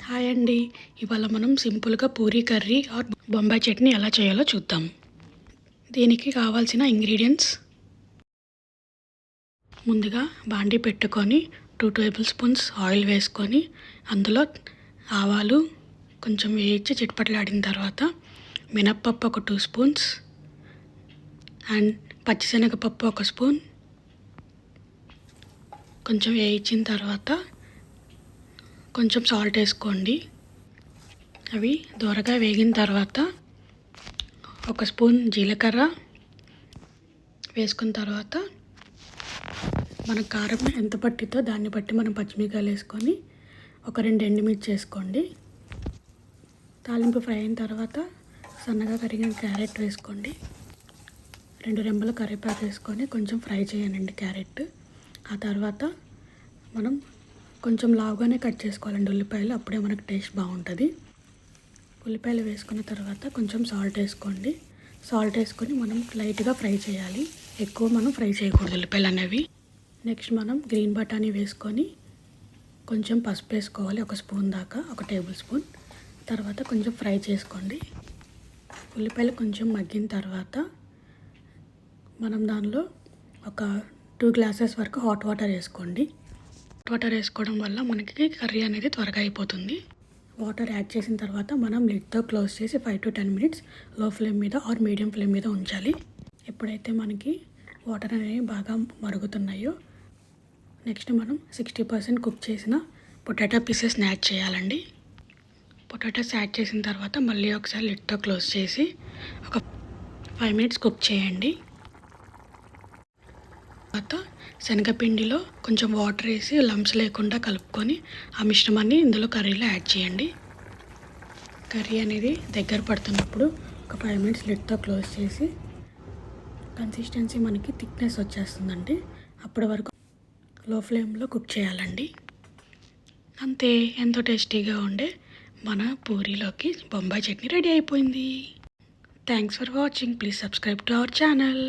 Hi అండి. ఇవాళ మనం సింపుల్గా పూరీ కర్రీ ఆర్ బొంబాయి చట్నీ ఎలా చేయాలో చూద్దాం. దీనికి కావాల్సిన ఇంగ్రీడియంట్స్, ముందుగా బాండీ పెట్టుకొని 2 టేబుల్ స్పూన్స్ ఆయిల్ వేసుకొని అందులో ఆవాలు కొంచెం వేయించి చిటపటలాడిన తర్వాత మినప్పప్పు ఒక 2 స్పూన్స్ అండ్ పచ్చిశనగపప్పు 1 స్పూన్ కొంచెం వేయించిన తర్వాత కొంచెం సాల్ట్ వేసుకోండి. అవి దోరగా వేగిన తర్వాత 1 స్పూన్ జీలకర్ర వేసుకున్న తర్వాత మన కారం ఎంత పట్టితో దాన్ని బట్టి మనం పచ్చిమిరపకాయలు వేసుకొని ఒక 2 ఎండుమిర్చి వేసుకోండి. తాలింపు ఫ్రై అయిన తర్వాత సన్నగా కరిగిన క్యారెట్ వేసుకోండి. 2 రెమ్మల కరివేపాకు వేసుకొని కొంచెం ఫ్రై చేయండి క్యారెట్. ఆ తర్వాత మనం కొంచెం లావుగానే కట్ చేసుకోవాలండి ఉల్లిపాయలు, అప్పుడే మనకు టేస్ట్ బాగుంటుంది. ఉల్లిపాయలు వేసుకున్న తర్వాత కొంచెం సాల్ట్ వేసుకోండి. సాల్ట్ వేసుకొని మనం లైట్గా ఫ్రై చేయాలి, ఎక్కువ మనం ఫ్రై చేయకూడదు ఉల్లిపాయలు అనేవి. నెక్స్ట్ మనం గ్రీన్ బఠానీ వేసుకొని కొంచెం పసుపు వేసుకోవాలి, 1 స్పూన్ దాకా, 1 టేబుల్ స్పూన్. తర్వాత కొంచెం ఫ్రై చేసుకోండి. ఉల్లిపాయలు కొంచెం మగ్గిన తర్వాత మనం దానిలో ఒక 2 గ్లాసెస్ వరకు హాట్ వాటర్ వేసుకోండి. హాట్ వాటర్ వేసుకోవడం వల్ల మనకి కర్రీ అనేది త్వరగా అయిపోతుంది. వాటర్ యాడ్ చేసిన తర్వాత మనం లిడ్తో క్లోజ్ చేసి 5 to 10 మినిట్స్ లో ఫ్లేమ్ మీద ఆర్ మీడియం ఫ్లేమ్ మీద ఉంచాలి. ఎప్పుడైతే మనకి వాటర్ అనేవి బాగా మరుగుతున్నాయో నెక్స్ట్ మనం 60% కుక్ చేసిన పొటాటో పీసెస్ని యాడ్ చేయాలండి. పొటాటోస్ యాడ్ చేసిన తర్వాత మళ్ళీ ఒకసారి లిడ్తో క్లోజ్ చేసి ఒక 5 మినిట్స్ కుక్ చేయండి. తర్వాత శనగపిండిలో కొంచెం వాటర్ వేసి లంప్స్ లేకుండా కలుపుకొని ఆ మిశ్రమాన్ని ఇందులో కర్రీలో యాడ్ చేయండి. కర్రీ అనేది దగ్గర పడుతున్నప్పుడు ఒక 5 మినిట్స్ లిడ్తో క్లోజ్ చేసి కన్సిస్టెన్సీ మనకి థిక్నెస్ వచ్చేస్తుందండి. అప్పటి వరకు లో ఫ్లేమ్లో కుక్ చేయాలండి. అంతే, ఎంతో టేస్టీగా ఉండే మన పూరీలోకి బొంబాయి చట్నీ రెడీ అయిపోయింది. Thanks for watching. Please subscribe to our channel.